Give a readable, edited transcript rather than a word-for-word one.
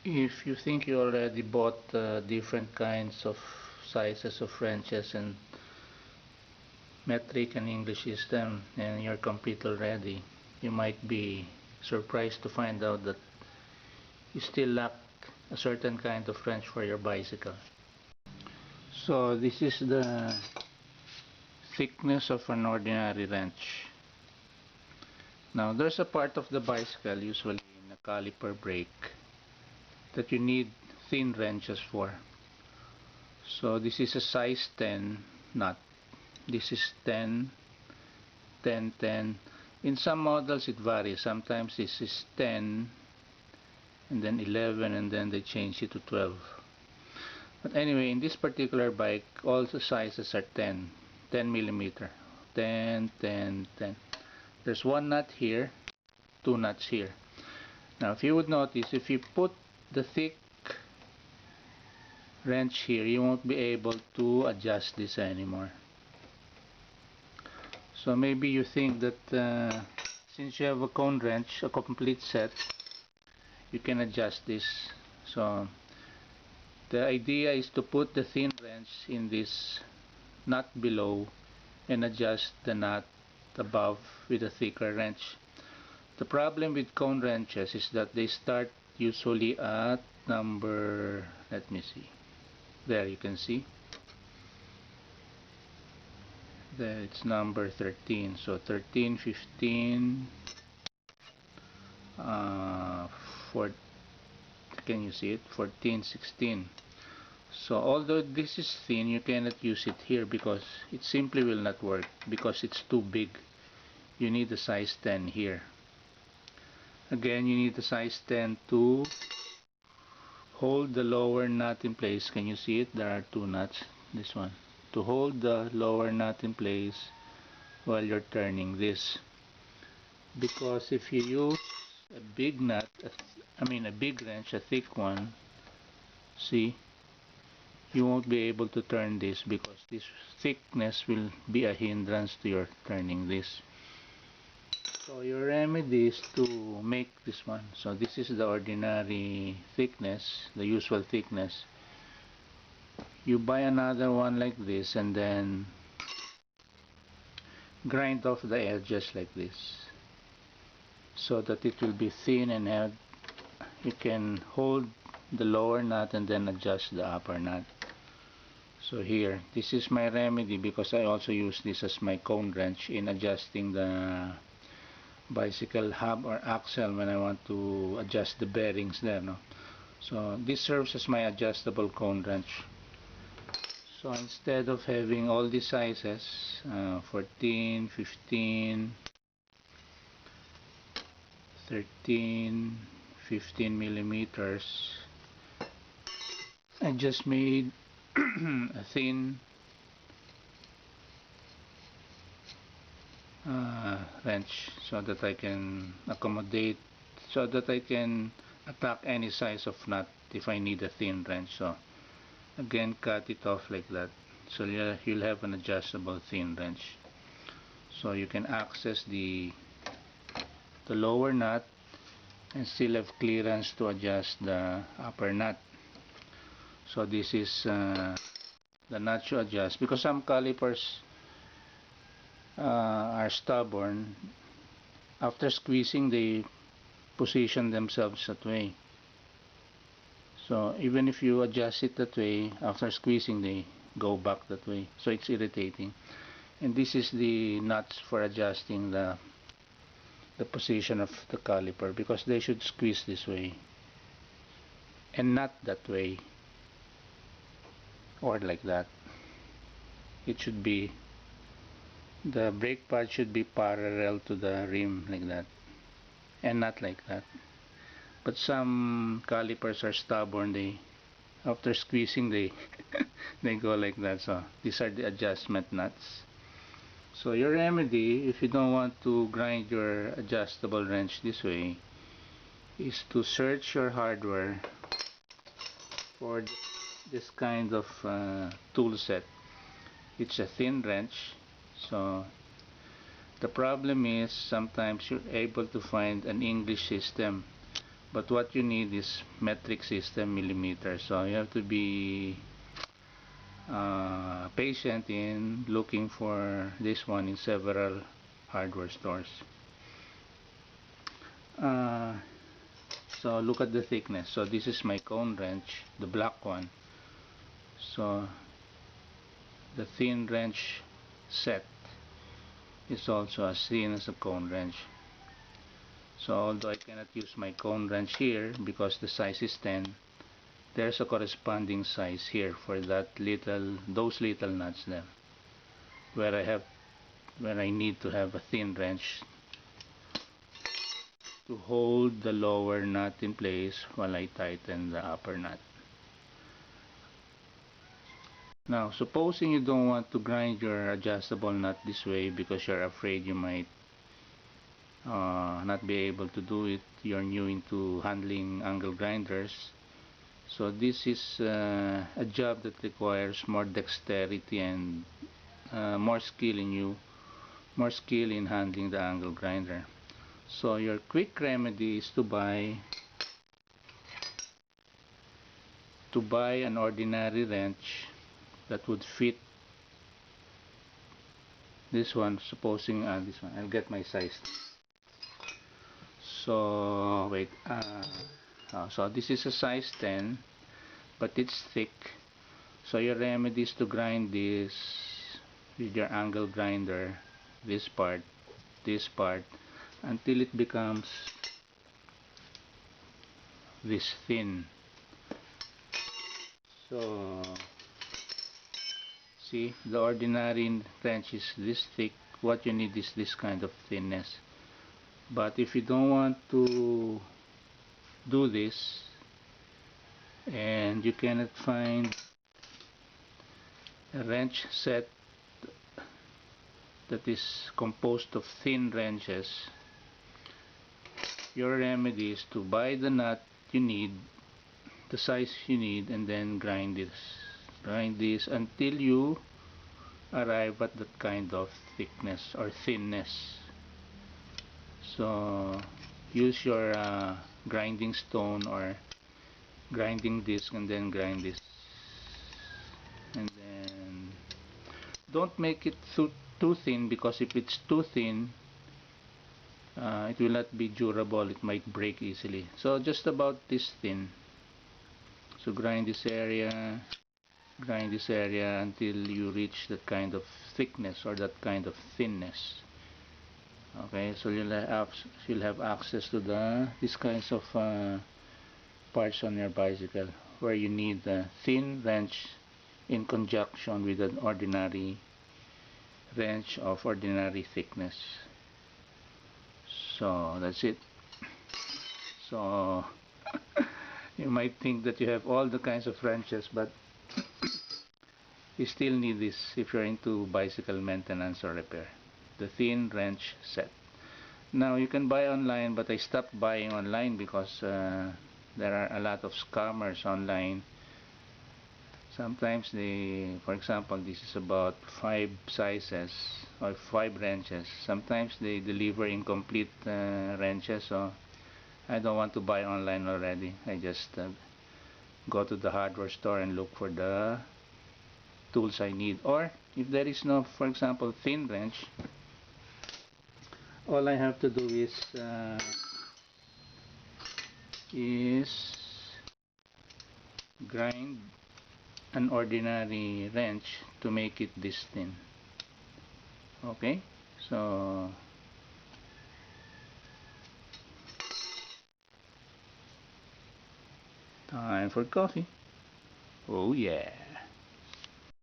If you think you already bought different kinds of sizes of wrenches and metric and English system and you're complete already, you might be surprised to find out that you still lack a certain kind of wrench for your bicycle. So this is the thickness of an ordinary wrench. Now there's a part of the bicycle, usually in a caliper brake, that you need thin wrenches for. So this is a size 10 nut. This is 10, 10, 10. In some models it varies. Sometimes this is 10 and then 11 and then they change it to 12. But anyway, in this particular bike, all the sizes are 10, 10 millimeter, 10, 10, 10. There's one nut here, two nuts here. Now if you would notice, if you put the thick wrench here, you won't be able to adjust this anymore. So maybe you think that since you have a cone wrench, a complete set, you can adjust this. So the idea is to put the thin wrench in this nut below and adjust the nut above with a thicker wrench. The problem with cone wrenches is that they start usually at number, let me see, there you can see, there it's number 13, so 13, 15, 4, can you see it, 14, 16. So although this is thin, you cannot use it here because it simply will not work because it's too big. You need a size 10 here. Again, you need a size 10 to hold the lower nut in place. Can you see it? There are two nuts. This one. To hold the lower nut in place while you're turning this. Because if you use a big nut, a big wrench, a thick one, see, you won't be able to turn this because this thickness will be a hindrance to your turning this. So your remedy is to make this one. So this is the ordinary thickness, the usual thickness. You buy another one like this and then grind off the edges like this so that it will be thin and you can hold the lower nut and then adjust the upper nut. So here, this is my remedy because I also use this as my cone wrench in adjusting the bicycle hub or axle when I want to adjust the bearings there, no? So this serves as my adjustable cone wrench. So instead of having all these sizes, 14, 15, 13, 15 millimeters, I just made a thin wrench so that I can accommodate, so that I can attack any size of nut if I need a thin wrench. So again, cut it off like that, so you'll have an adjustable thin wrench, so you can access the lower nut and still have clearance to adjust the upper nut. So this is the nut you adjust because some calipers are stubborn. After squeezing, they position themselves that way. So even if you adjust it that way, after squeezing, they go back that way. So it's irritating. And this is the nuts for adjusting the position of the caliper because they should squeeze this way and not that way or like that. It should be, the brake pad should be parallel to the rim like that and not like that. But some calipers are stubborn, they after squeezing they they go like that. So these are the adjustment nuts. So your remedy, if you don't want to grind your adjustable wrench this way, is to search your hardware for this kind of tool set. It's a thin wrench, so the problem is sometimes you're able to find an English system but what you need is metric system, millimeters, so you have to be patient in looking for this one in several hardware stores. uh, so look at the thickness. So this is my cone wrench, the black one. So the thin wrench set is also as thin as a cone wrench. So although I cannot use my cone wrench here because the size is 10, there's a corresponding size here for those little nuts there, where I need to have a thin wrench to hold the lower nut in place while I tighten the upper nut. Now, supposing you don't want to grind your adjustable nut this way because you're afraid you might not be able to do it, you're new into handling angle grinders, so this is a job that requires more dexterity and more skill in handling the angle grinder. So your quick remedy is to buy an ordinary wrench that would fit this one. Supposing this one, I'll get my size. So wait, so this is a size 10, but it's thick. So your remedy is to grind this with your angle grinder, this part, until it becomes this thin. So see, the ordinary wrench is this thick. What you need is this kind of thinness. But if you don't want to do this and you cannot find a wrench set that is composed of thin wrenches, your remedy is to buy the nut you need, the size you need, and then grind this until you arrive at that kind of thickness or thinness. So use your grinding stone or grinding disc and then grind this, and then don't make it too thin, because if it's too thin it will not be durable, it might break easily. So just about this thin. So grind this area until you reach that kind of thickness or that kind of thinness. Okay, so you'll have access to these kinds of parts on your bicycle where you need a thin wrench in conjunction with an ordinary wrench of ordinary thickness. So that's it. So you might think that you have all the kinds of wrenches, but you still need this if you're into bicycle maintenance or repair. The thin wrench set. Now you can buy online, but I stopped buying online because there are a lot of scammers online. Sometimes for example, this is about 5 sizes or 5 wrenches. Sometimes they deliver incomplete wrenches, so I don't want to buy online already. I just go to the hardware store and look for the tools I need. Or if there is no, for example, thin wrench, all I have to do is grind an ordinary wrench to make it this thin. Okay, so time for coffee. Oh yeah.